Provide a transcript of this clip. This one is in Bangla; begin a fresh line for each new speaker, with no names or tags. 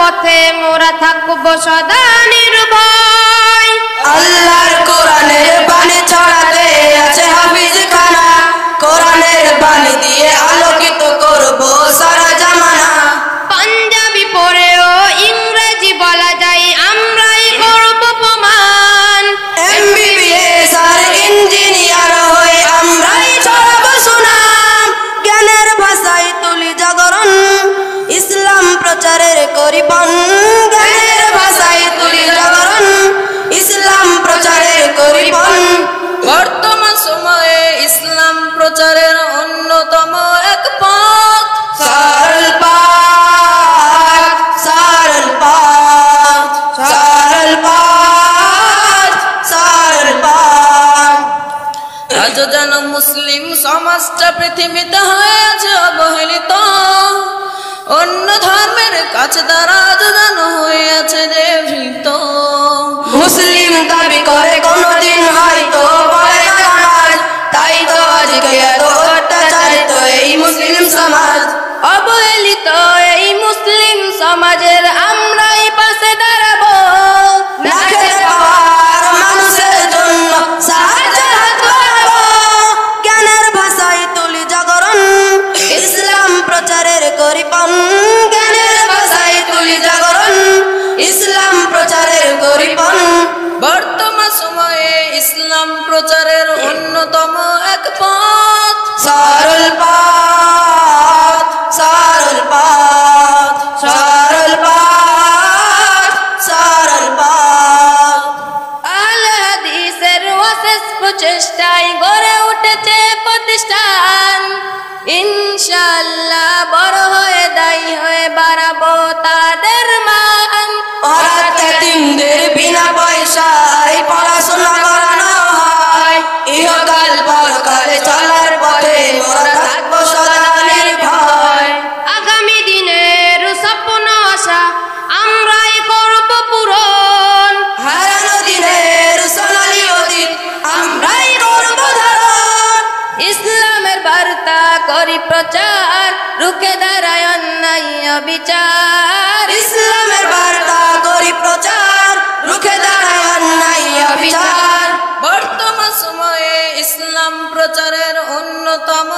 পথে মোরা থাকবো সদা নির্ভয়।
আল্লাহর কোরআনের বাণী ছড়াতে আছে হাফিজ খানা, কোরআনের বাণী দিয়ে আলোকিত করব সারা জামানা।
পাঞ্জাবি পরেও ইংরেজি বলা যায়, আমরাই করব প্রমাণ।
MBBS আর ইঞ্জিনিয়ার হয়ে আমরাই ছড়াবো সুনাম। জ্ঞানের ভাষায় তুলি জাগরণ, ইসলাম প্রচারের করি পণ। জ্ঞানের ভাষায় তুলি জাগরণ, ইসলাম প্রচারের করি পণ।
বর্তমান সময়ে ইসলাম প্রচারের অন্যতম এক পথ
সরল পথ, সরল পথ, সরল পথ, সরল পথ।
আজ যেন মুসলিম সমাজটা পৃথিবীতে হয়েছে অবহেলিত, অন্য ধর্মের কাছে তারা আজ যেন হয়েছে যে ভীত।
মুসলিম দাবি করে কোনদিন হয়তো পড়ে না নামাজ, তাই তো আজকে এত অত্যাচারিত এই মুসলিম সমাজ।
অবহেলিত এই মুসলিম সমাজের আমরাই পাশে দাঁড়াবো।
না খেতে পাওয়ার মানুষের জন্য সাহায্যের হাত বাড়াবো। জ্ঞানের ভাষায় তুলি জাগরণ, ইসলাম প্রচারের করি পণ। জ্ঞানের ভাষায় তুলি জাগরণ, ইসলাম প্রচারের করি পণ।
বর্তমান সময়ে ইসলাম প্রচারের অন্যতম এক পথ
সরল পথ, সরল পথ, সরল পথ, সরল পথ।
আহলে হাদিসের অশেষ প্রচেষ্টায় গড়ে উঠেছে প্রতিষ্ঠান। ইনশাআল্লাহ বড় হয়ে দায়ী হয়ে বাড়াবো তাদের মান।
ওরা তিনদের বিনা পয়সায় পড়াশোনা করানো হয়, ইহকাল পরকালে চলার পথে মোরা থাকবো সদা নির্ভয়।
আগামী দিনের স্বপ্ন আশা আমরাই করব পূরণ।
হারানো দিনের সোনালী অতীত আমরাই করব ধারণ।
ইসলামের বার্তা করি প্রচার, রুখে দাঁড়ায় অন্যায় বিচার।
ইসলামের বার্তা করি প্রচার, রুখে দাঁড়ায় অন্যায় বিচার।
বর্তমান সময়ে ইসলাম প্রচারের অন্যতম